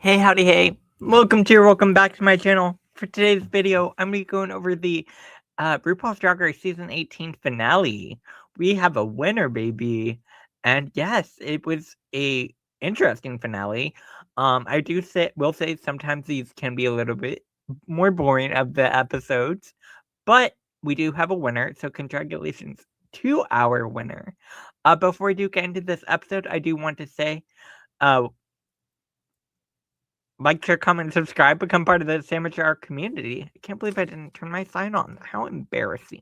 Hey, howdy, hey. Welcome back to my channel. For today's video, I'm going to be going over the RuPaul's Drag Race Season 18 finale. We have a winner, baby. And yes, it was a interesting finale. Will say sometimes these can be a little bit more boring of the episodes, but we do have a winner, so congratulations to our winner. Before we do get into this episode, I do want to say, like, share, comment, and subscribe. Become part of the Sandwich Hour community. I can't believe I didn't turn my sign on. How embarrassing.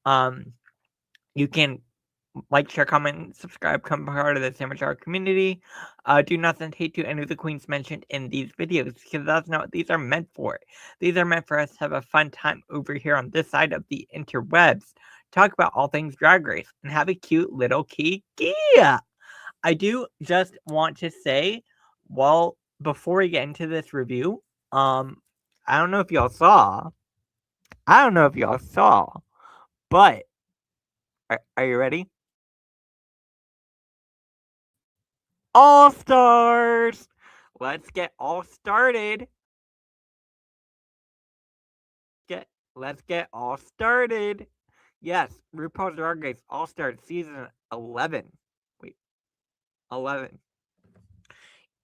You can like, share, comment, and subscribe. Become part of the Sandwich Hour community. Do not hesitate to any of the queens mentioned in these videos, because that's not what these are meant for. These are meant for us to have a fun time over here on this side of the interwebs. Talk about all things Drag Race and have a cute little kiki. I do just want to say, before we get into this review, I don't know if y'all saw, but are you ready? All Stars! Let's get all started. Let's get all started. Yes, RuPaul's Drag Race All Stars Season 11. 11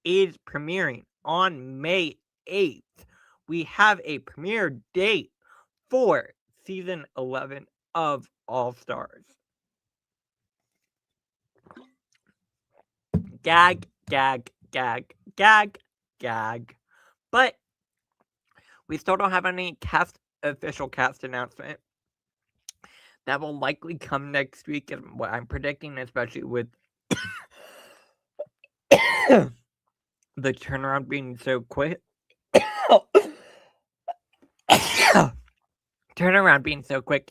is premiering on May 8th. We have a premiere date for Season 11 of All Stars. Gag. But we still don't have any official cast announcement. That will likely come next week, is what I'm predicting, especially with the turnaround being so quick.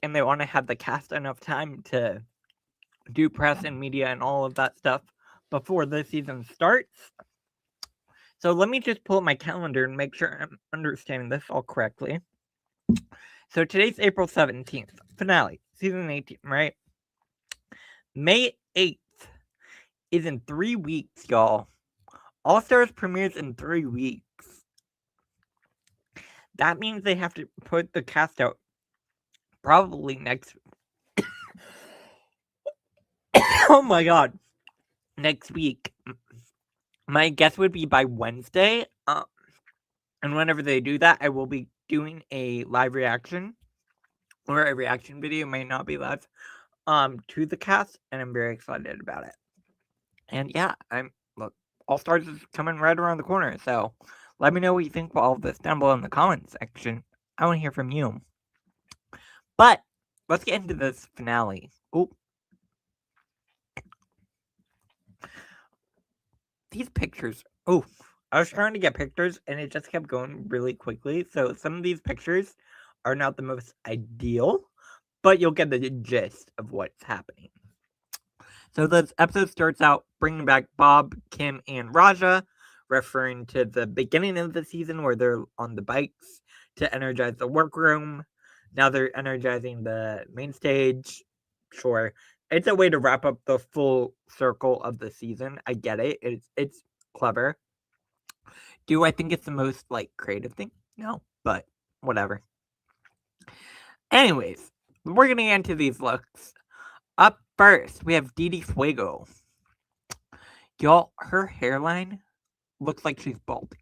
And they want to have the cast enough time to do press and media and all of that stuff before the season starts. So let me just pull up my calendar and make sure I'm understanding this all correctly. So today's April 17th, finale, season 18, right? May 8th is in 3 weeks, y'all. All Stars premieres in 3 weeks. That means they have to put the cast out probably next oh my god, next week. My guess would be by Wednesday. And whenever they do that, I will be doing a live reaction, or a reaction video, may not be live, to the cast, and I'm very excited about it. And yeah, look, All Stars is coming right around the corner, so let me know what you think about all of this down below in the comments section. I want to hear from you. But let's get into this finale. Oh, these pictures. Oh, I was trying to get pictures, and it just kept going really quickly. So some of these pictures are not the most ideal, but you'll get the gist of what's happening. So this episode starts out bringing back Bob, Kim, and Raja, referring to the beginning of the season where they're on the bikes to energize the workroom. Now they're energizing the main stage. Sure, it's a way to wrap up the full circle of the season. I get it. It's clever. Do I think it's the most, creative thing? No, but whatever. Anyways, we're gonna get into these looks. Up first, we have Didi Fuego. Y'all, her hairline looks like she's balding.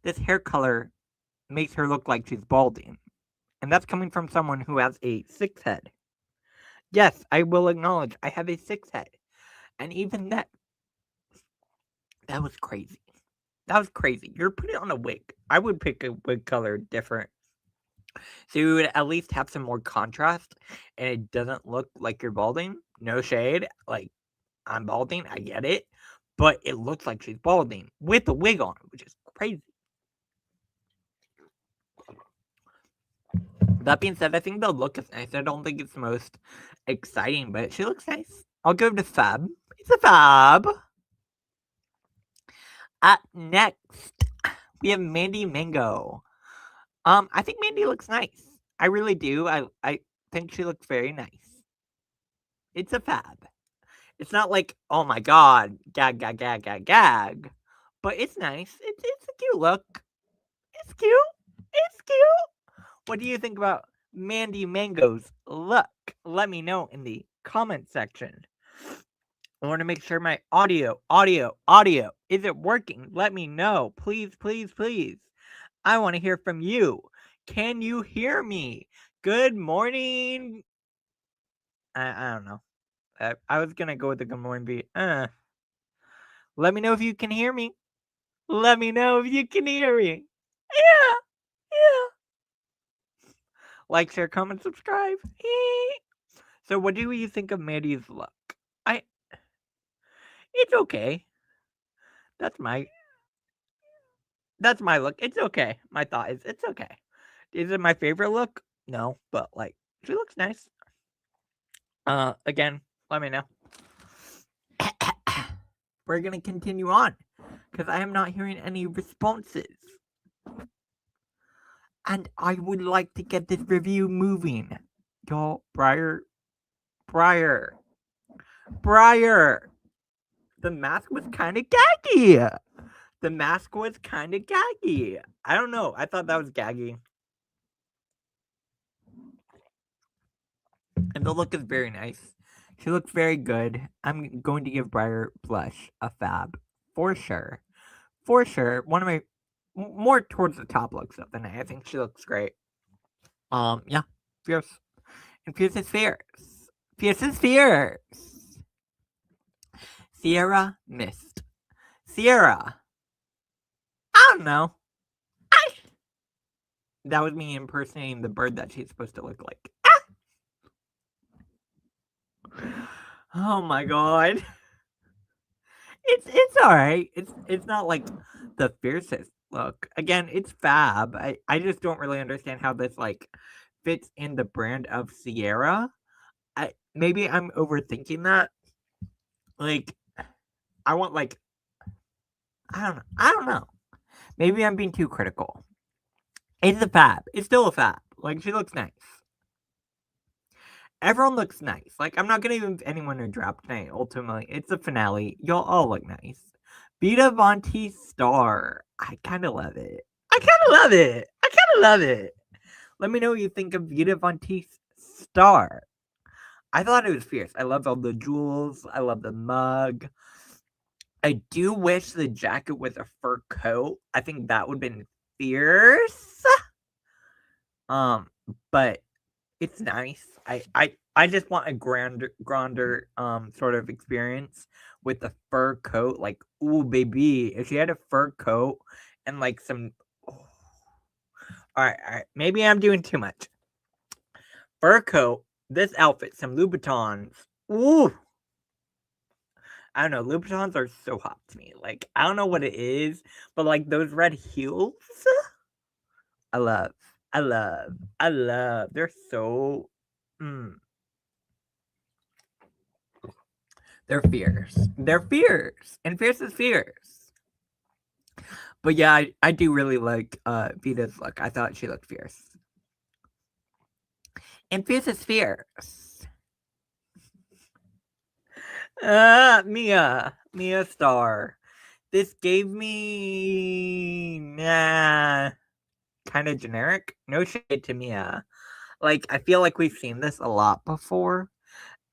This hair color makes her look like she's balding. And that's coming from someone who has a 6 head. Yes, I will acknowledge I have a 6 head. And even that was crazy. That was crazy. You're putting on a wig. I would pick a wig color different, so you would at least have some more contrast, and it doesn't look like you're balding. No shade. I'm balding, I get it. But it looks like she's balding with a wig on, which is crazy. That being said, I think the look is nice. I don't think it's the most exciting, but she looks nice. I'll give it a fab. It's a fab. Next, we have Mandy Mango. I think Mandy looks nice. I really do. I think she looks very nice. It's a fab. It's not like, oh my god, gag. but it's nice. It's a cute look. It's cute. It's cute. What do you think about Mandy Mango's look? Let me know in the comment section. I want to make sure my audio is it working? Let me know. Please, please, please. I want to hear from you. Can you hear me? Good morning. I don't know. I was gonna go with the good morning beat. Let me know if you can hear me. Let me know if you can hear me. Yeah, yeah. Like, share, comment, subscribe. So, what do you think of Mandy's look? It's okay. That's my look. It's okay. My thought is it's okay. Is it my favorite look? No, but like she looks nice. Again, let me know. We're gonna continue on because I am not hearing any responses. And I would like to get this review moving. Y'all, Briar. The mask was kind of gaggy. I don't know. I thought that was gaggy. And the look is very nice. She looks very good. I'm going to give Briar Blush a fab. For sure. One of my more towards the top looks of the night. I think she looks great. Yeah. Fierce. And Fierce is fierce. Sierra missed. Sierra. I don't know. That was me impersonating the bird that she's supposed to look like. Oh my god. It's alright. It's not like the fiercest look. Again, it's fab. I just don't really understand how this like fits in the brand of Sierra. Maybe I'm overthinking that. Like I want like I don't know. Maybe I'm being too critical. It's a fab. It's still a fab. Like she looks nice. Everyone looks nice. Like I'm not gonna give anyone a drop tonight. Ultimately, it's a finale. Y'all all look nice. Vita Vonti Star. I kind of love it. Let me know what you think of Vita Vonti Star. I thought it was fierce. I love all the jewels. I love the mug. I do wish the jacket with a fur coat. I think that would have been fierce. But it's nice. I just want a grander sort of experience with the fur coat. Like, ooh, baby, if she had a fur coat and like some. Oh. All right. Maybe I'm doing too much. Fur coat, this outfit, some Louboutins. Ooh. I don't know. Louboutins are so hot to me. Like, I don't know what it is, but like those red heels, I love. They're so. They're fierce. And fierce is fierce. But yeah, I do really like Vita's look. I thought she looked fierce. And fierce is fierce. Mia Star. This gave me kind of generic. No shade to Mia. Like I feel like we've seen this a lot before,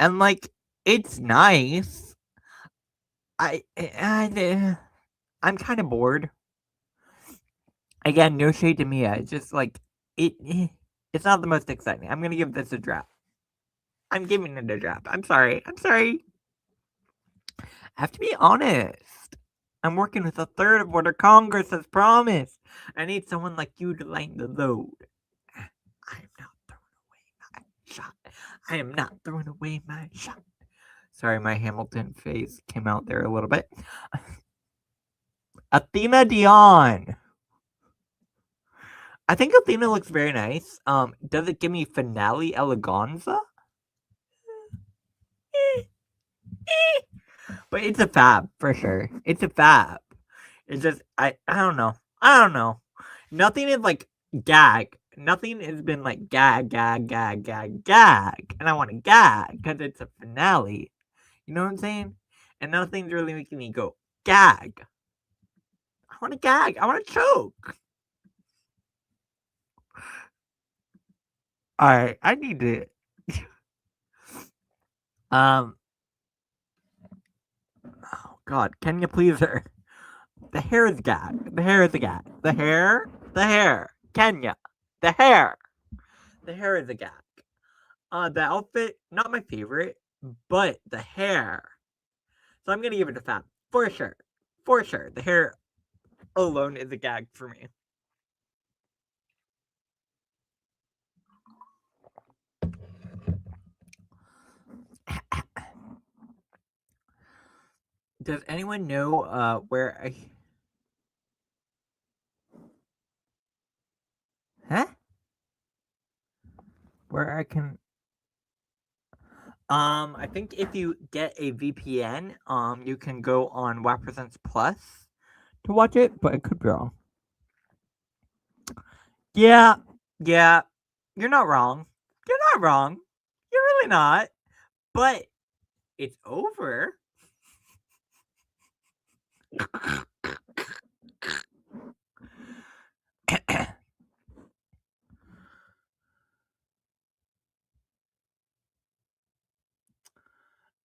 and like it's nice. I'm kind of bored. Again, no shade to Mia. It's just like it's not the most exciting. I'm gonna give this a drop. I'm giving it a drop. I'm sorry. I have to be honest. I'm working with a third of what our Congress has promised. I need someone like you to lighten the load. I am not throwing away my shot. Sorry, my Hamilton face came out there a little bit. Athena Dion. I think Athena looks very nice. Does it give me finale eleganza? But it's a fab for sure. It's a fab. It's just I don't know. Nothing is like gag. Nothing has been like gag. And I want to gag because it's a finale. You know what I'm saying? And nothing's really making me go gag. I want to gag. I want to choke. Alright, I need to. Oh God, can you please her? The hair is gag. The hair is a gag. The hair. The hair. Kenya. The hair. The hair is a gag. The outfit, not my favorite, but the hair. So I'm gonna give it a fab. For sure. For sure. The hair alone is a gag for me. Does anyone know where I Huh? Where I can I think if you get a VPN, you can go on WAP Presents Plus to watch it, but it could be wrong. Yeah, yeah. You're not wrong. You're not wrong. You're really not. But it's over.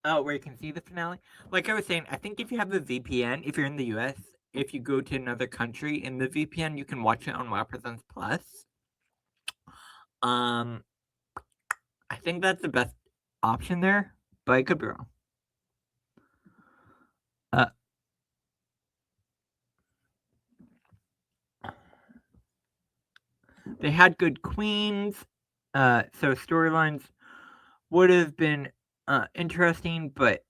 Oh, where you can see the finale? Like I was saying, I think if you have the VPN, if you're in the US, if you go to another country in the VPN, you can watch it on WoW Presents Plus. I think that's the best option there, but I could be wrong. They had good queens, so storylines would have been interesting, but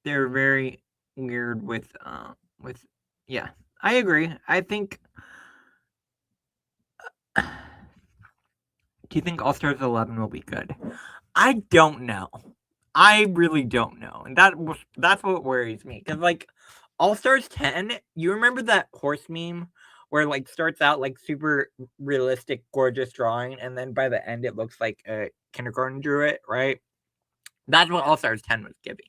they're very weird with yeah. I agree. I think. Do you think All Stars 11 will be good? I don't know. I really don't know, and that's what worries me. Because like All Stars 10, you remember that horse meme where like starts out like super realistic, gorgeous drawing, and then by the end it looks like a kindergarten drew it, right? That's what All Stars 10 was giving.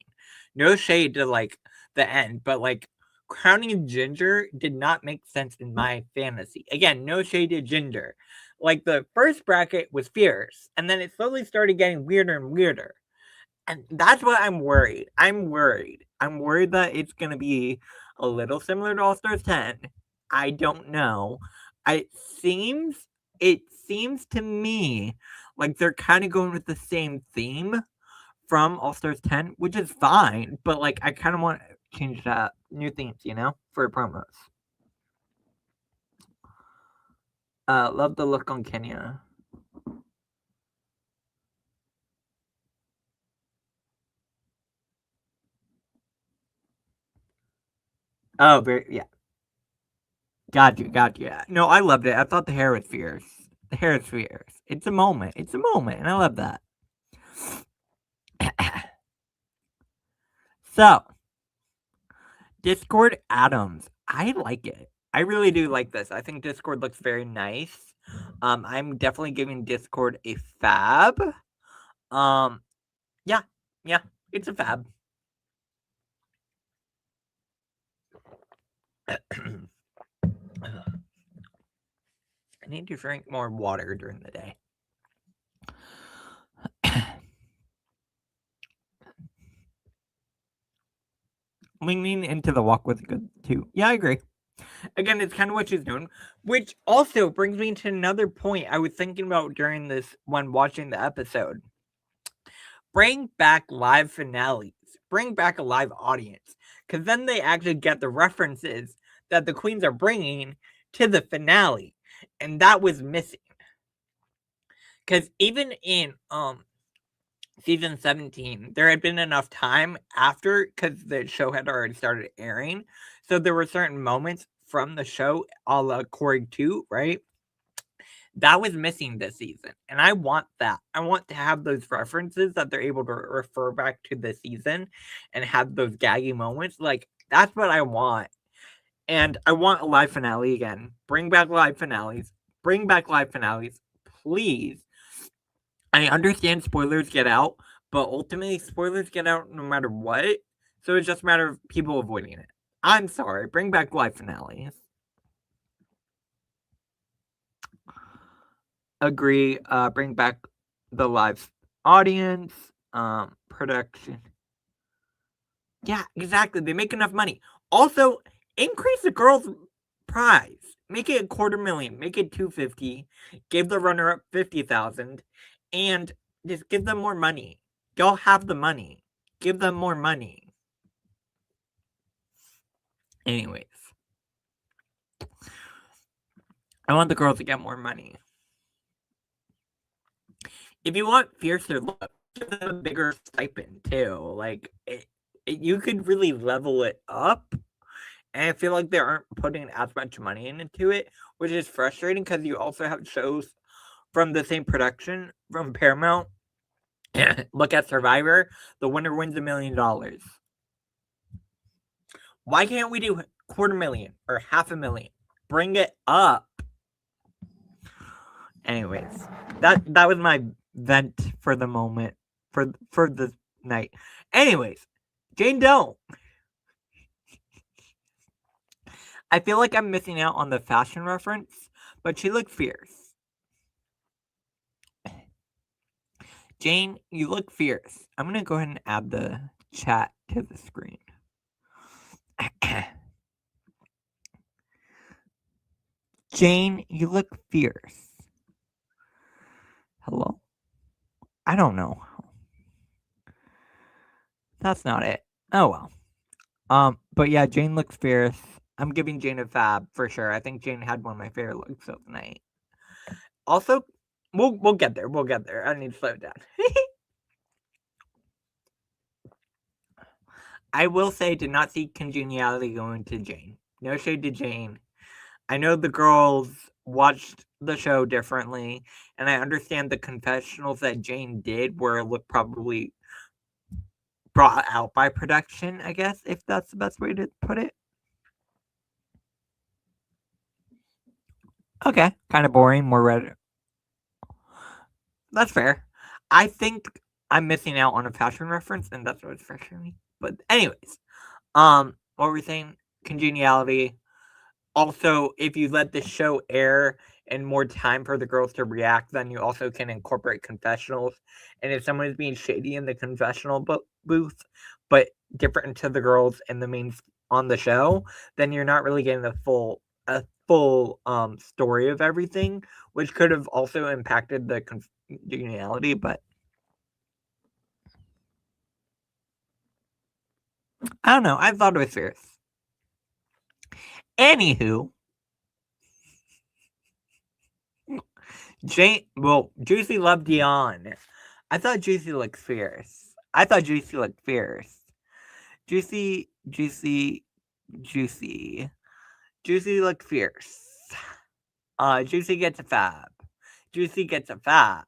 No shade to like the end, but like crowning Ginger did not make sense in my fantasy. Again, no shade to Ginger. Like the first bracket was fierce, and then it slowly started getting weirder and weirder. And that's what I'm worried. I'm worried. I'm worried that it's gonna be a little similar to All Stars 10. I don't know. Seems it seems to me like they're kind of going with the same theme from All Stars 10, which is fine, but like I kind of want to change that new themes, for promos. Love the look on Kenya. Oh, very yeah. Got you. Yeah. No, I loved it. I thought the hair was fierce. The hair is fierce. It's a moment. It's a moment, and I love that. So, Discord Adams. I like it. I really do like this. I think Discord looks very nice. I'm definitely giving Discord a fab. Yeah, it's a fab. I need to drink more water during the day. Leaning into the walk was good too. Yeah, I agree. Again, it's kind of what she's doing, which also brings me to another point I was thinking about during this when watching the episode. Bring back live finales. Bring back a live audience, because then they actually get the references that the queens are bringing to the finale, and that was missing. Because even in season 17, there had been enough time after, because the show had already started airing, so there were certain moments from the show, a la Corey 2, right? That was missing this season, and I want that. I want to have those references that they're able to refer back to the season and have those gaggy moments. Like, that's what I want. And I want a live finale again. Bring back live finales. Bring back live finales, please. I understand spoilers get out, but ultimately spoilers get out no matter what. So it's just a matter of people avoiding it. I'm sorry. Bring back live finales. Agree. Bring back the live audience. Production. Yeah, exactly. They make enough money. Also, increase the girls' prize. Make it $250,000. Make it $250,000. Give the runner-up $50,000, and just give them more money. Y'all have the money. Give them more money. Anyways, I want the girls to get more money. If you want fiercer look, give them a bigger stipend too. Like you could really level it up. And I feel like they aren't putting as much money into it, which is frustrating because you also have shows from the same production from Paramount. Look at Survivor. The winner wins $1 million. Why can't we do $250,000 or $500,000? Bring it up. Anyways, that was my vent for the moment for the night. Anyways, Jane Doe. I feel like I'm missing out on the fashion reference, but she looked fierce. Jane, you look fierce. I'm going to go ahead and add the chat to the screen. Jane, you look fierce. Hello? I don't know. That's not it. Oh well. But yeah, Jane looks fierce. I'm giving Jane a fab for sure. I think Jane had one of my favorite looks of the night. Also, we'll get there. We'll get there. I need to slow down. I will say, did not see Congeniality going to Jane. No shade to Jane. I know the girls watched the show differently, and I understand the confessionals that Jane did were probably brought out by production, I guess, if that's the best way to put it. Okay, kind of boring, more red. That's fair. I think I'm missing out on a fashion reference, and that's what's frustrating me. But anyways, what were we saying? Congeniality. Also, if you let the show air and more time for the girls to react, then you also can incorporate confessionals. And if someone is being shady in the confessional booth, but different to the girls in the main on the show, then you're not really getting a full story of everything, which could have also impacted the congeniality. But I don't know. I thought it was fierce. Anywho, Juicy loved Dion. I thought Juicy looked fierce. Juicy looked fierce. Juicy gets a fab. Juicy gets a fab.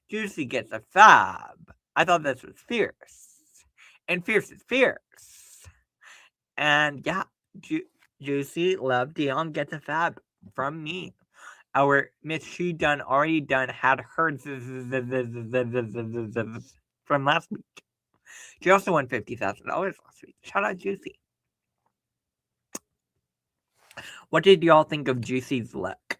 Juicy gets a fab. I thought this was fierce. And fierce is fierce. And yeah, Juicy loved Dion gets a fab from me. Our Miss She Done already done had heard from last week. She also won $50,000 last week. Shout out Juicy. What did y'all think of Juicy's look?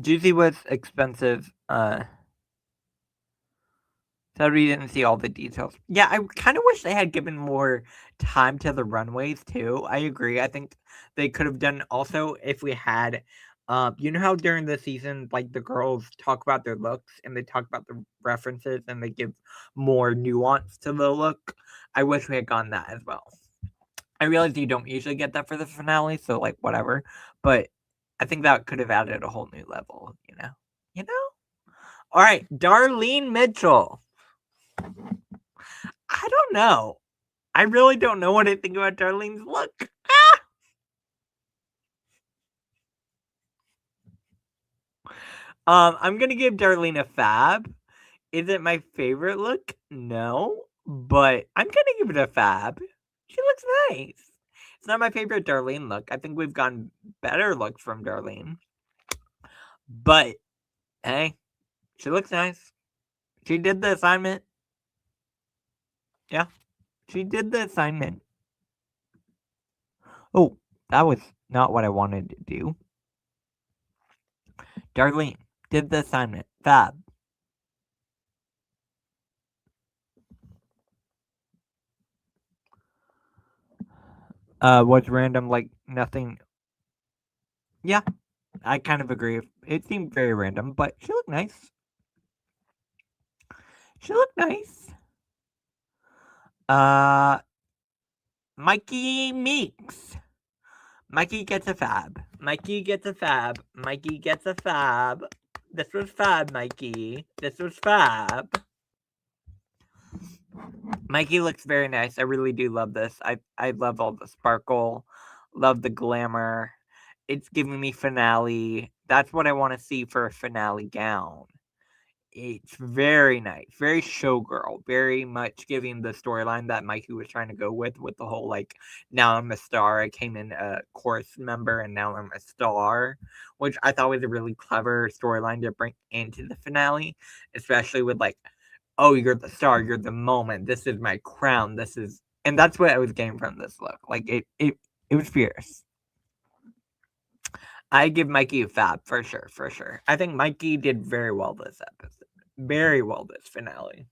Juicy was expensive. So we didn't see all the details. Yeah, I kind of wish they had given more time to the runways too. I agree. I think they could have done also if we had, you know how during the season, like the girls talk about their looks and they talk about the references and they give more nuance to the look. I wish we had gotten that as well. I realize you don't usually get that for the finale, so like whatever. But I think that could have added a whole new level. You know. All right, Darlene Mitchell. I don't know. I really don't know what I think about Darlene's look. I'm gonna give Darlene a fab. Is it my favorite look? No, but I'm gonna give it a fab. She looks nice. It's not my favorite Darlene look. I think we've gotten better looks from Darlene. But, hey, she looks nice. She did the assignment. Yeah, she did the assignment. Oh, that was not what I wanted to do. Darlene did the assignment. Fab. Was random, like nothing. Yeah, I kind of agree. It seemed very random, but she looked nice. She looked nice. Mikey Meeks. Mikey gets a fab. Mikey gets a fab. Mikey gets a fab. This was fab, Mikey. This was fab. Mikey looks very nice. I really do love this. I love all the sparkle. Love the glamour. It's giving me finale. That's what I want to see for a finale gown. It's very nice, very showgirl, very much giving the storyline that Mikey was trying to go with the whole like, now I'm a star. I came in a chorus member and now I'm a star, which I thought was a really clever storyline to bring into the finale, especially with like, oh, you're the star, you're the moment, this is my crown, this is, and that's what I was getting from this look. Like it was fierce. I give Mikey a fab for sure, for sure. I think Mikey did very well this episode. Very well this finale.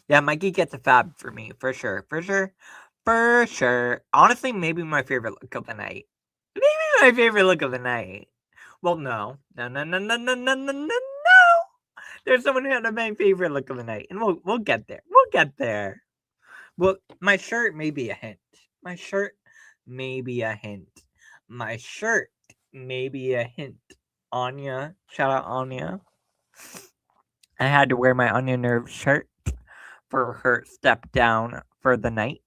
Yeah, Mikey gets a fab for me, for sure, for sure, for sure. Honestly, maybe my favorite look of the night. Maybe my favorite look of the night. Well, no. No, no, no, no, no, no, no, no, no. There's someone who had my favorite look of the night, and we'll get there. We'll get there. Well, my shirt may be a hint. My shirt may be a hint. My shirt may be a hint. Anya, shout out Anya. I had to wear my Anya Nerve shirt for her step down for the night.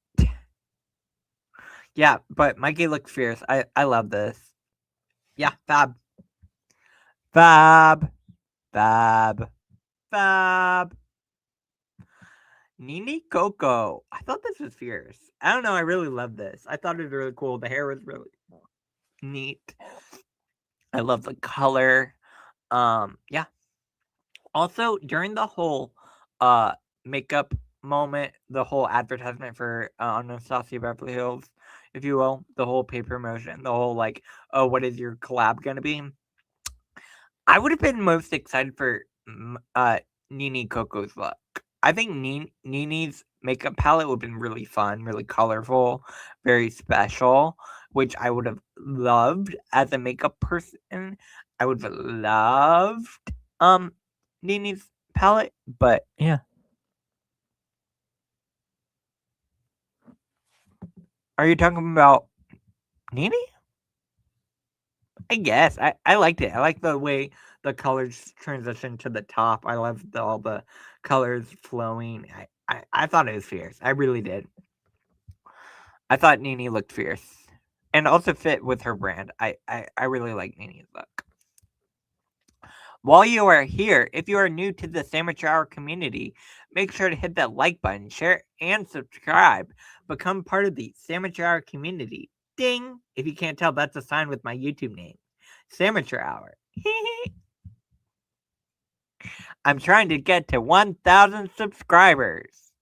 Yeah, but Mikey looks fierce. I love this. Yeah, fab. Fab. Fab. Fab. Nini Coco. I thought this was fierce. I don't know. I really love this. I thought it was really cool. The hair was really neat. I love the color. Yeah. Also, during the whole makeup moment, the whole advertisement for Anastasia Beverly Hills, if you will, the whole paper motion, the whole like, oh, what is your collab gonna be? I would have been most excited for Nini Coco's look. I think Nini's makeup palette would have been really fun, really colorful, very special, which I would have loved as a makeup person. I would have loved Nini's palette, but yeah. Are you talking about Nini? I guess. I liked it. I like the way the colors transition to the top. I love all the colors flowing. I thought it was fierce. I really did. I thought Nini looked fierce. And also fit with her brand. I really like Nini's look. While you are here, if you are new to the Sandwich Hour community, make sure to hit that like button, share, and subscribe. Become part of the Sandwich Hour community. Ding! If you can't tell, that's a sign with my YouTube name. Sandwich Hour. I'm trying to get to 1,000 subscribers.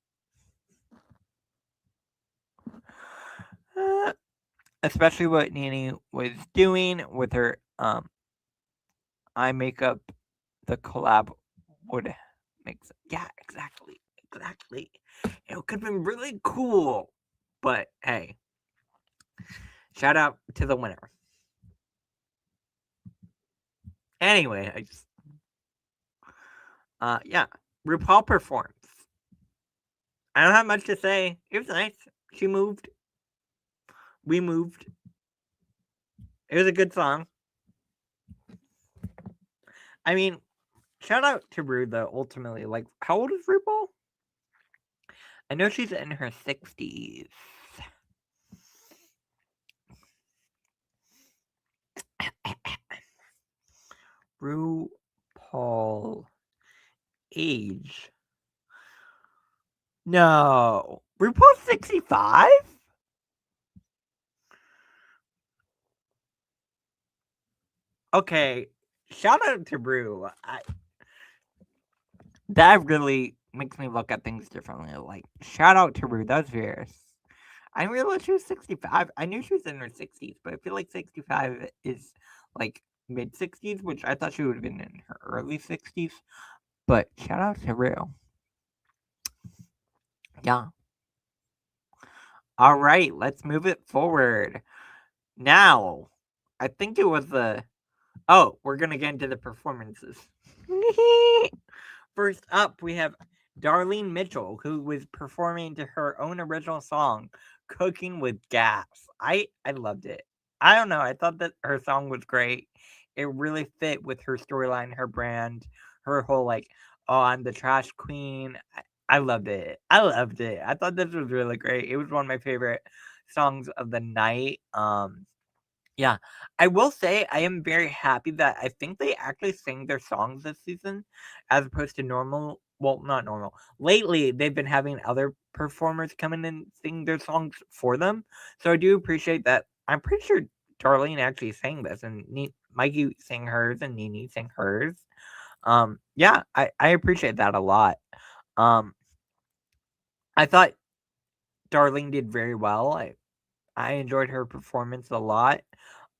Especially what Nini was doing with her eye makeup. The collab would make sense. Yeah, exactly. Exactly. It could have been really cool. But hey, shout out to the winner. Anyway, I just yeah, RuPaul performs. I don't have much to say. It was nice. She moved. We moved. It was a good song. I mean, shout out to Ru though, ultimately. Like, how old is RuPaul? I know she's in her 60s. RuPaul age. No. RuPaul's 65? Okay. Shout out to Ru. That really makes me look at things differently. Like, shout out to Ru. That's fierce. I didn't realize she was 65. I knew she was in her 60s, but I feel like 65 is like mid 60s, which I thought she would have been in her early 60s. But shout out to Ru. Yeah. All right, let's move it forward. Now, I think it was the. Oh, we're going to get into the performances. First up, we have Darlene Mitchell, who was performing to her own original song, Cooking with Gas. I loved it. I don't know. I thought that her song was great. It really fit with her storyline, her brand, her whole like, oh, I'm the trash queen. I loved it. I loved it. I thought this was really great. It was one of my favorite songs of the night. Yeah, I will say I am very happy that I think they actually sang their songs this season as opposed to normal. Well, not normal. Lately, they've been having other performers come in and sing their songs for them. So I do appreciate that. I'm pretty sure Darlene actually sang this, and Mikey sang hers, and Nene sang hers. Yeah, I appreciate that a lot. Um, I thought Darlene did very well. I enjoyed her performance a lot.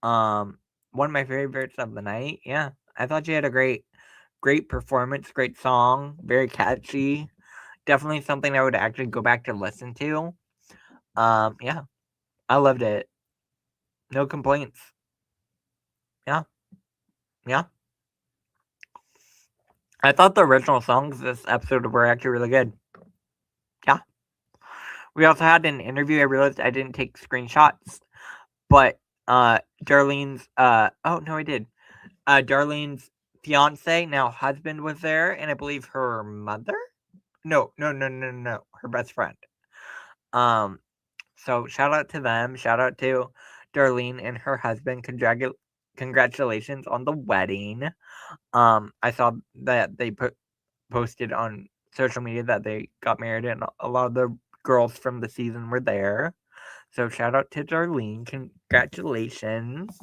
One of my favorites of the night. Yeah, I thought she had a great performance, great song, very catchy. Definitely something I would actually go back to listen to. Yeah, I loved it. No complaints. Yeah, yeah. I thought the original songs this episode were actually really good. Yeah. We also had an interview. I realized I didn't take screenshots, but Darlene's oh no, I did. Darlene's fiance, now husband, was there, and I believe her mother. No, her best friend. So shout out to them. Shout out to Darlene and her husband. Congratulations on the wedding. I saw that they posted on social media that they got married, and a lot of the girls from the season were there. So shout out to Darlene. Congratulations.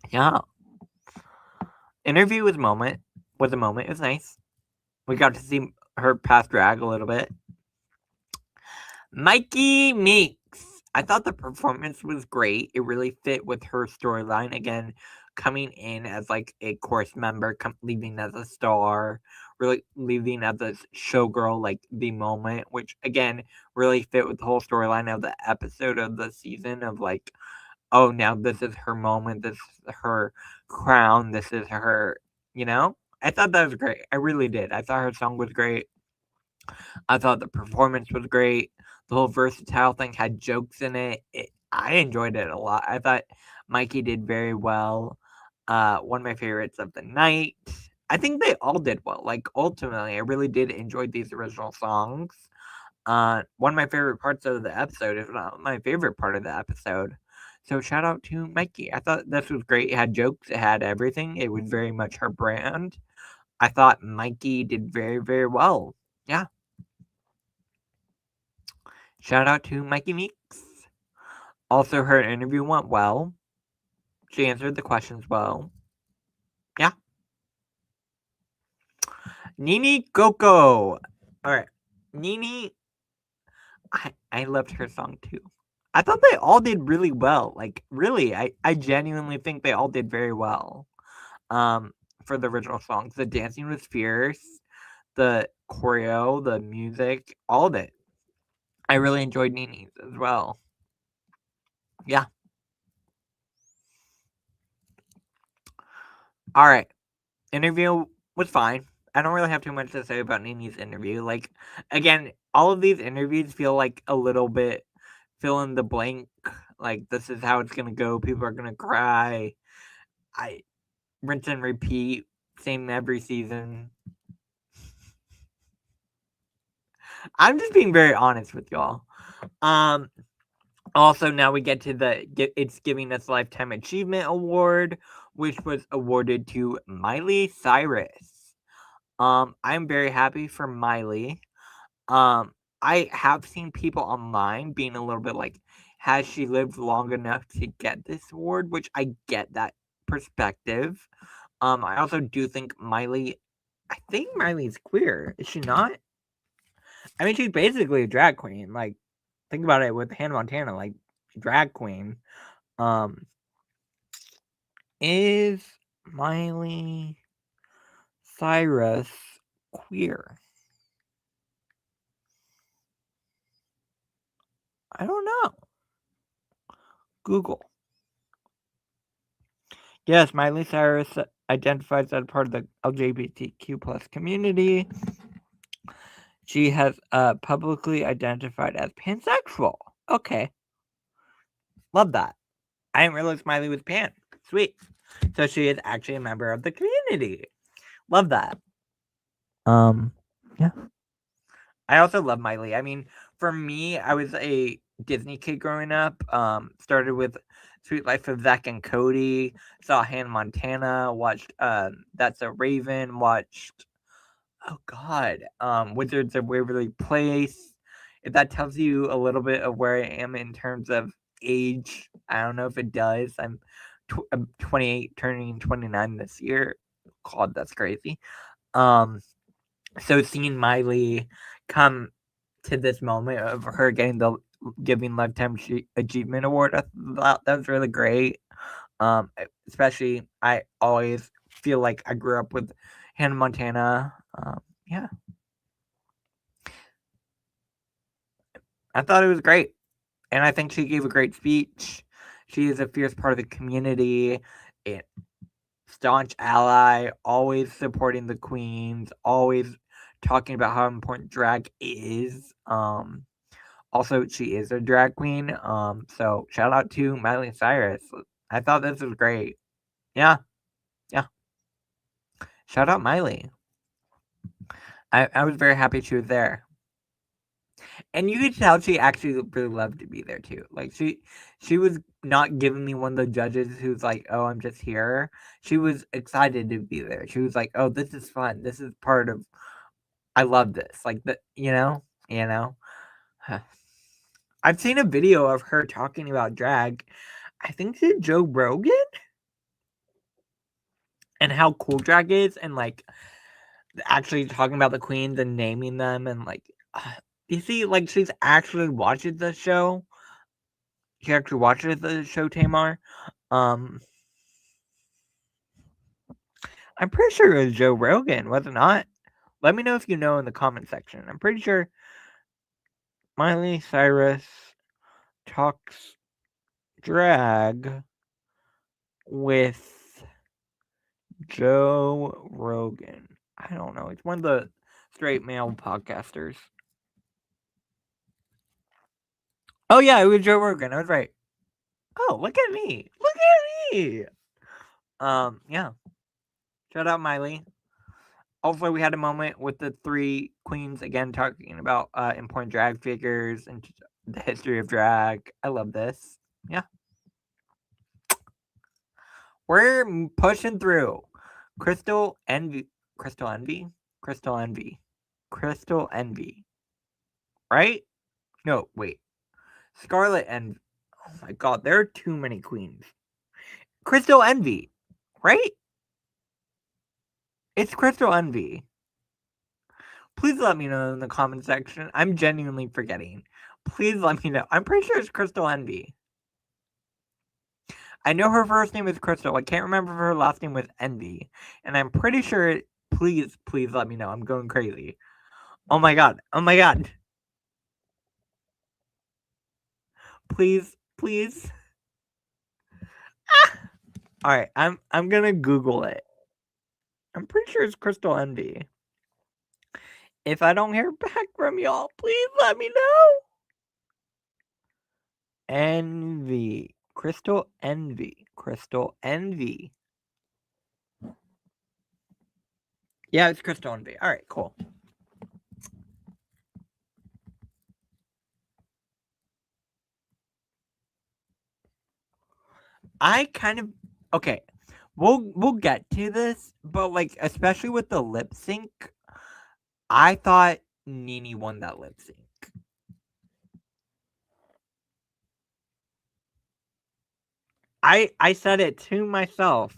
Yeah. Interview with moment was a moment. It was nice. We got to see her past drag a little bit. Mikey Meeks. I thought the performance was great. It really fit with her storyline. Again, coming in as like a chorus member, leaving as a star, really leaving as a showgirl, like the moment, which again really fit with the whole storyline of the episode of the season of like, oh, now this is her moment. This is her crown. This is her, you know? I thought that was great. I really did. I thought her song was great. I thought the performance was great. The whole versatile thing had jokes in it. I enjoyed it a lot. I thought Mikey did very well. One of my favorites of the night. I think they all did well. Like, ultimately, I really did enjoy these original songs. One of my favorite parts of the episode, if not my favorite part of the episode. So shout out to Mikey. I thought this was great. It had jokes. It had everything. It was very much her brand. I thought Mikey did very, very well. Yeah. Shout out to Mikey Meeks. Also, her interview went well. She answered the questions well. Yeah. Nene Coco. Alright. Nene, I loved her song too. I thought they all did really well. Like, really, I genuinely think they all did very well. For the original songs. The dancing was fierce. The choreo, the music, all of it. I really enjoyed Nene's as well. Yeah. Alright. Interview was fine. I don't really have too much to say about Nene's interview. Like, again, all of these interviews feel like a little bit fill in the blank. Like, this is how it's gonna go. People are gonna cry. I rinse and repeat. Same every season. I'm just being very honest with y'all. Also, now we get to it's giving us Lifetime Achievement Award, which was awarded to Miley Cyrus. I'm very happy for Miley. I have seen people online being a little bit like, has she lived long enough to get this award? Which I get that perspective. I also do think I think Miley's queer. Is she not? I mean, she's basically a drag queen. Like, think about it with Hannah Montana, like, drag queen. Um, is Miley Cyrus queer? I don't know. Google. Yes, Miley Cyrus identifies as part of the LGBTQ plus community. She has publicly identified as pansexual. Okay. Love that. I didn't realize Miley was pan. Sweet. So she is actually a member of the community. Love that. Yeah. I also love Miley. I mean, for me, I was a Disney kid growing up. Started with Sweet Life of Zack and Cody, saw Hannah Montana, watched That's a Raven, watched oh god, Wizards of Waverly Place. If that tells you a little bit of where I am in terms of age, I don't know if it does. I'm 28, turning 29 this year. God, that's crazy. So seeing Miley come to this moment of her getting the Giving Lifetime Achievement Award, I thought that was really great. Especially, I always feel like I grew up with Hannah Montana. Yeah, I thought it was great, and I think she gave a great speech. She is a fierce part of the community, a staunch ally, always supporting the queens, always talking about how important drag is. Also, she is a drag queen. So shout out to Miley Cyrus. I thought this was great. Yeah, yeah. Shout out Miley. I was very happy she was there. And you could tell she actually really loved to be there too. Like she was not giving me one of the judges who's like, "Oh, I'm just here." She was excited to be there. She was like, "Oh, this is fun. This is part of I love this." Like you know. I've seen a video of her talking about drag. I think to Joe Rogan and how cool drag is, and like actually talking about the queens and naming them, and like you see, like she's actually watches the show. She actually watches the show, Tamar. Um, I'm pretty sure it was Joe Rogan, was it not? Let me know if you know in the comment section. I'm pretty sure Miley Cyrus talks drag with Joe Rogan. I don't know. It's one of the straight male podcasters. Oh yeah, it was Joe Rogan. I was right. Oh, look at me. Look at me. Yeah. Shout out Miley. Also, we had a moment with the three queens again talking about important drag figures and the history of drag. I love this. Yeah. We're pushing through. Crystal Envy. Crystal Envy? Crystal Envy. Crystal Envy. Right? No, wait. Scarlet Envy. Oh my god, there are too many queens. Crystal Envy. Right? It's Crystal Envy. Please let me know in the comment section. I'm genuinely forgetting. Please let me know. I'm pretty sure it's Crystal Envy. I know her first name is Crystal. I can't remember if her last name was Envy. And I'm pretty sure please let me know. I'm going crazy. Oh my god. Oh my god. Please. Alright, I'm gonna Google it. I'm pretty sure it's Crystal Envy. If I don't hear back from y'all, please let me know. Envy. Crystal Envy. Crystal Envy. Yeah, it's Crystal Envy. Alright, cool. I kind of okay. We'll get to this, but like especially with the lip sync, I thought Nene won that lip sync. I said it to myself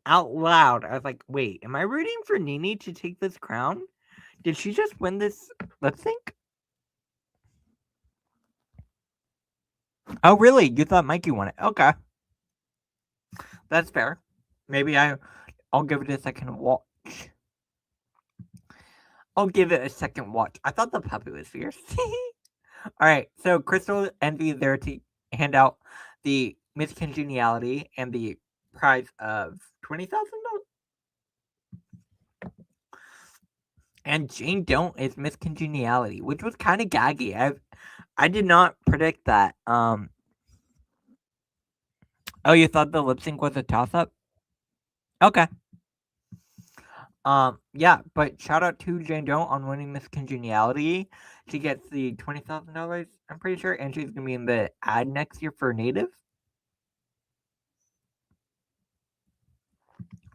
out loud. I was like, wait, am I rooting for Nene to take this crown? Did she just win this lip sync? Oh, really? You thought Mikey won it? Okay, that's fair. Maybe I'll give it a second watch. I'll give it a second watch. I thought the puppy was fierce. All right, so Crystal Envy is there to hand out the Miss Congeniality and the prize of $20,000. And Jane Don't is Miss Congeniality, which was kind of gaggy. I did not predict that. Oh, you thought the lip sync was a toss up? Okay. Yeah, but shout out to Jane Doe on winning Miss Congeniality. She gets the $20,000, I'm pretty sure, and she's gonna be in the ad next year for Native.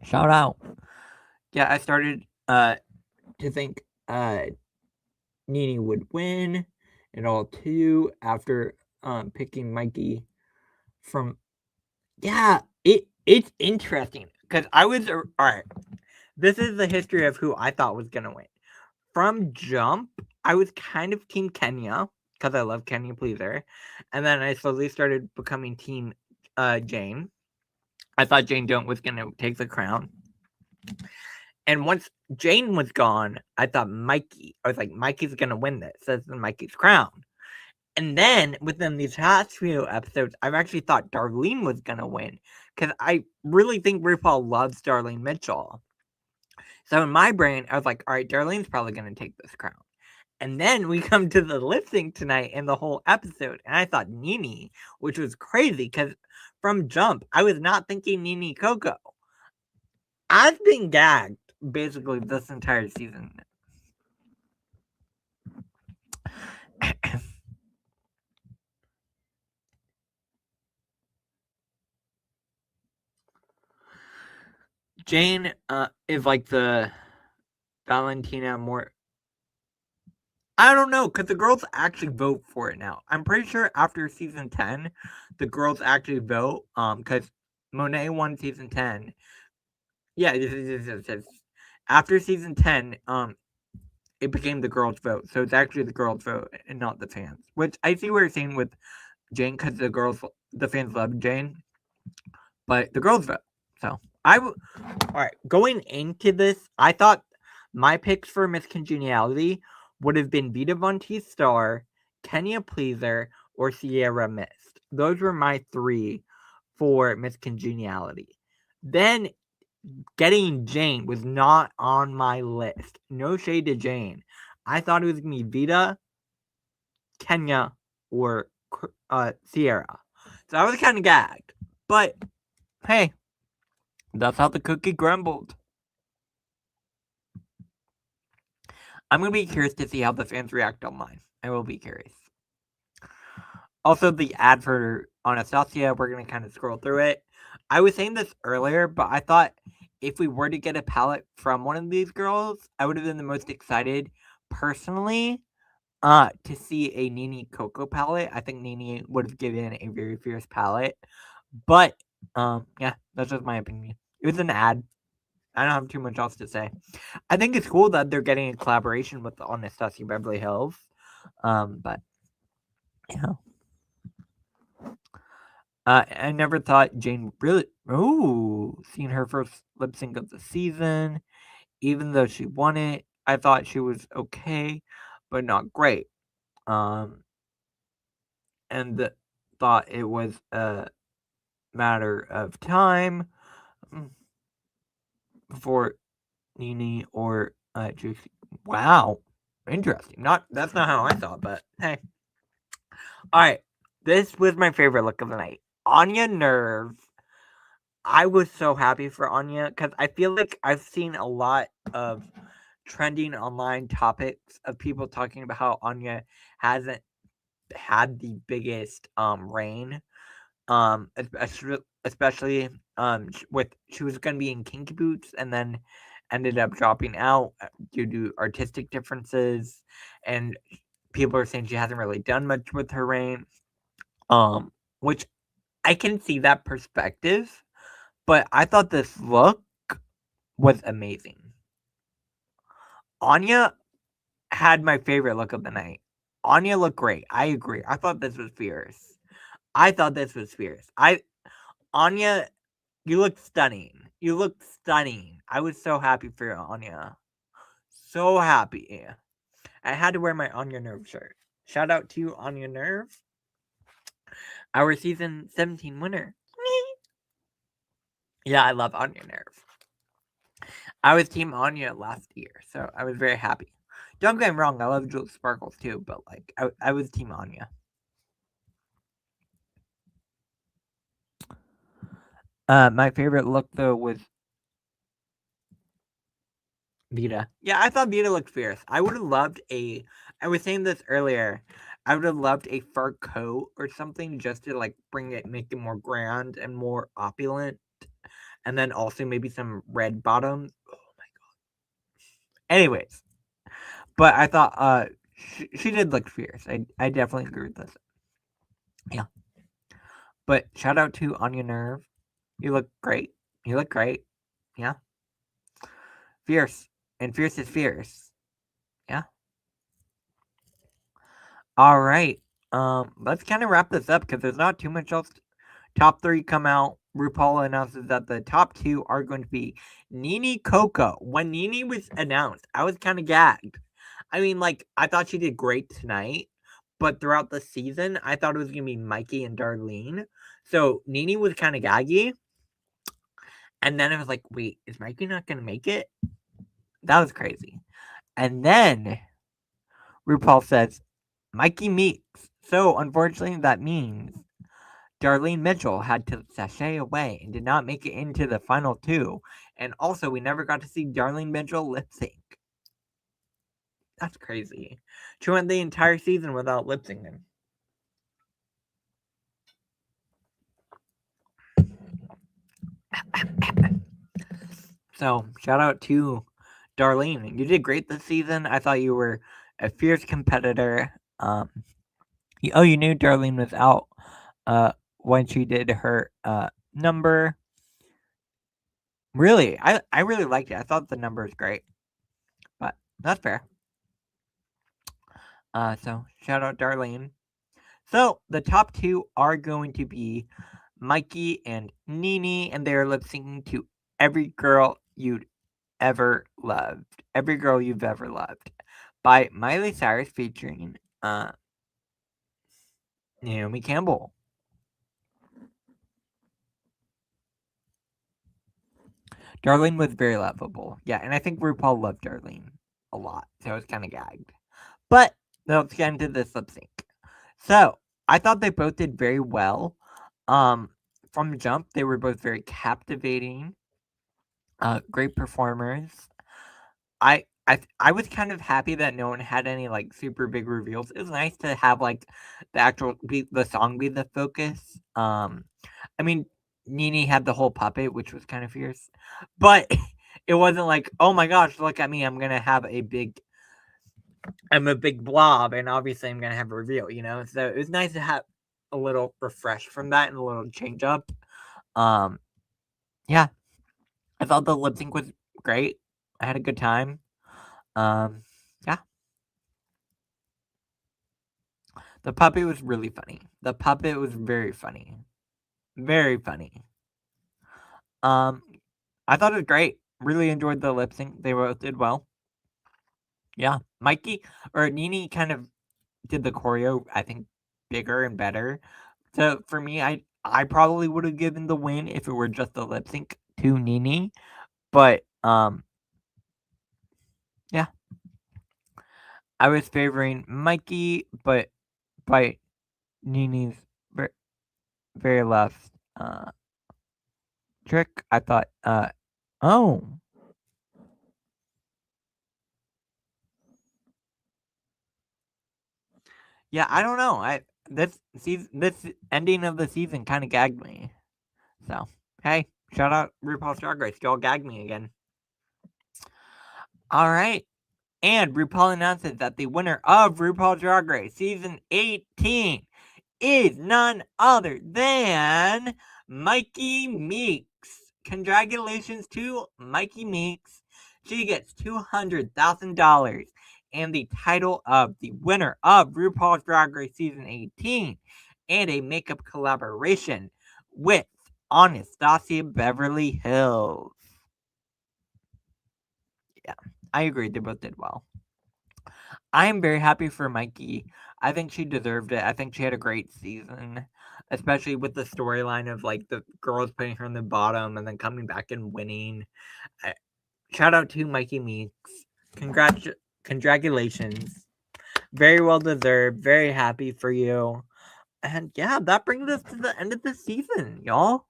Shout out. Yeah, I started to think Nene would win and all too after picking Mikey from. Yeah, it's interesting because I was all right. This is the history of who I thought was gonna win. From jump, I was kind of Team Kenya because I love Kenya Pleaser, and then I slowly started becoming Team Jane. I thought Jane Don't was gonna take the crown, and once Jane was gone, I thought Mikey. I was like, Mikey's gonna win this. This is Mikey's crown. And then within these past few episodes, I've actually thought Darlene was gonna win because I really think RuPaul loves Darlene Mitchell. So in my brain, I was like, all right, Darlene's probably gonna take this crown. And then we come to the lip sync tonight and the whole episode, and I thought Nene, which was crazy because from jump, I was not thinking Nene Coco. I've been gagged basically this entire season. Jane is like the Valentina more. I don't know because the girls actually vote for it now. I'm pretty sure after season 10, the girls actually vote. Because Monet won season 10. Yeah, after season 10, it became the girls' vote. So it's actually the girls' vote and not the fans. Which I see what you're saying with Jane because the fans love Jane, but the girls vote. So all right. Going into this, I thought my picks for Miss Congeniality would have been Vita Von T Star, Kenya Pleaser, or Sierra Mist. Those were my three for Miss Congeniality. Then getting Jane was not on my list. No shade to Jane. I thought it was gonna be Vita, Kenya, or Sierra. So I was kind of gagged. But hey, that's how the cookie crumbled. I'm gonna be curious to see how the fans react online. I will be curious. Also, the ad for Anastasia, we're gonna kind of scroll through it. I was saying this earlier, but I thought if we were to get a palette from one of these girls, I would have been the most excited personally to see a Nene Coco palette. I think Nene would have given a very fierce palette. But yeah, that's just my opinion. It was an ad. I don't have too much else to say. I think it's cool that they're getting a collaboration with Anastasia Beverly Hills. But yeah. I never thought Jane really. Oh, seeing her first lip sync of the season, even though she won it, I thought she was okay, but not great. And thought it was a matter of time before Nene or Juicy. Wow, interesting. That's not how I thought, but hey. All right, this was my favorite look of the night. Anya Nerve. I was so happy for Anya because I feel like I've seen a lot of trending online topics of people talking about how Anya hasn't had the biggest reign Especially she was gonna be in Kinky Boots and then ended up dropping out due to artistic differences, and people are saying she hasn't really done much with her reign. Which I can see that perspective, but I thought this look was amazing. Anya had my favorite look of the night. Anya looked great. I agree. I thought this was fierce. Anya, you look stunning. You look stunning. I was so happy for you, Anya. So happy. I had to wear my Anya Nerve shirt. Shout out to you, Anya Nerve. Our season 17 winner. Yeah, I love Anya Nerve. I was Team Anya last year, so I was very happy. Don't get me wrong, I love Jules Sparkles too, but like I was Team Anya. My favorite look though was Vita. Yeah, I thought Vita looked fierce. I would have loved I was saying this earlier. I would have loved a fur coat or something just to like make it more grand and more opulent. And then also maybe some red bottoms. Oh my god. Anyways, but I thought she did look fierce. I definitely agree with this. Yeah. But shout out to Anya Nerve. You look great. You look great. Yeah. Fierce. And fierce is fierce. Yeah. All right. Let's kind of wrap this up because there's not too much else. Top 3 come out. RuPaul announces that the top 2 are going to be Nene Coco. When Nene was announced, I was kind of gagged. I mean, like, I thought she did great tonight, but throughout the season, I thought it was going to be Mikey and Darlene. So Nene was kind of gaggy. And then I was like, wait, is Mikey not going to make it? That was crazy. And then RuPaul says, Mikey Meeks. So unfortunately, that means Darlene Mitchell had to sashay away and did not make it into the final 2. And also, we never got to see Darlene Mitchell lip sync. That's crazy. She went the entire season without lip syncing. So, shout out to Darlene. You did great this season. I thought you were a fierce competitor. You knew Darlene was out when she did her number. Really, I really liked it. I thought the number was great. But that's fair. So shout out Darlene. So the top 2 are going to be Mikey and Nene, and they are lip syncing to Every Girl You'd Ever Loved. Every Girl You've Ever Loved by Miley Cyrus featuring Naomi Campbell. Darlene was very lovable. Yeah, and I think RuPaul loved Darlene a lot, so I was kind of gagged. But let's get into this lip sync. So I thought they both did very well. From the jump, they were both very captivating. Great performers. I was kind of happy that no one had any like super big reveals. It was nice to have like the song be the focus. I mean, Nene had the whole puppet, which was kind of fierce, but it wasn't like, oh my gosh, look at me, I'm a big blob, and obviously I'm gonna have a reveal, you know. So it was nice to have a little refresh from that and a little change up. Yeah, I thought the lip sync was great. I had a good time. Yeah. The puppet was really funny. The puppet was very funny. Very funny. I thought it was great. Really enjoyed the lip sync. They both did well. Yeah. Nene kind of did the choreo, I think, bigger and better. So for me, I probably would have given the win if it were just the lip sync to Nene. But yeah. I was favoring Mikey, but by Nene's very, very left trick, I thought oh. Yeah, I don't know. this ending of the season kind of gagged me. So, hey, shout out RuPaul's Drag Race. Y'all gagged me again. All right. And RuPaul announces that the winner of RuPaul's Drag Race Season 18 is none other than Mikey Meeks. Congratulations to Mikey Meeks. She gets $200,000 and the title of the winner of RuPaul's Drag Race Season 18 and a makeup collaboration with Anastasia Beverly Hills. Yeah, I agree. They both did well. I am very happy for Mikey. I think she deserved it. I think she had a great season, especially with the storyline of like the girls putting her in the bottom and then coming back and winning. Shout out to Mikey Meeks. Congratulations. Very well deserved. Very happy for you. And yeah, that brings us to the end of the season, y'all.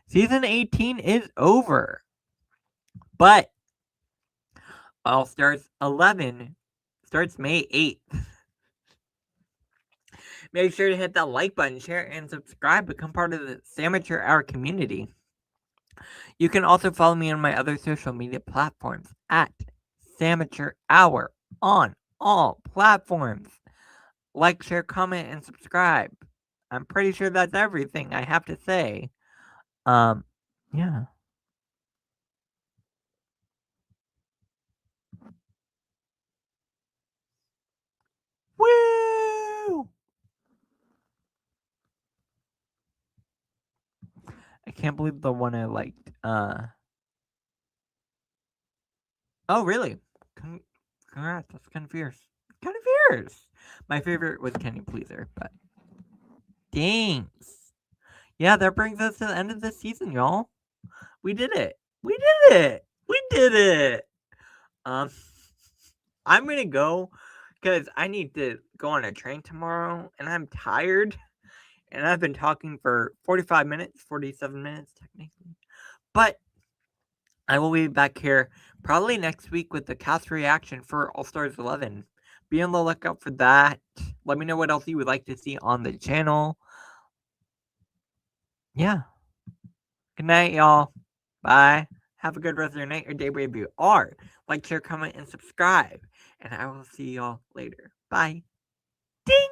Season 18 is over. But All Stars 11 starts May 8th. Make sure to hit that like button, share, and subscribe. Become part of the Samature Hour community. You can also follow me on my other social media platforms at Samature Hour on all platforms. Like, share, comment, and subscribe. I'm pretty sure that's everything I have to say. Yeah. Woo! I can't believe the one I liked. Oh, really? Congrats. That's kind of fierce. Kind of fierce. My favorite was Can You Pleaser, but thanks. Yeah, that brings us to the end of the season, y'all. We did it. We did it. We did it. I'm gonna go because I need to go on a train tomorrow, and I'm tired. And I've been talking for 45 minutes, 47 minutes technically. But I will be back here probably next week with the cast reaction for All Stars 11. Be on the lookout for that. Let me know what else you would like to see on the channel. Yeah. Good night, y'all. Bye. Have a good rest of your night or day wherever you are. Like, share, comment, and subscribe. And I will see y'all later. Bye. Ding!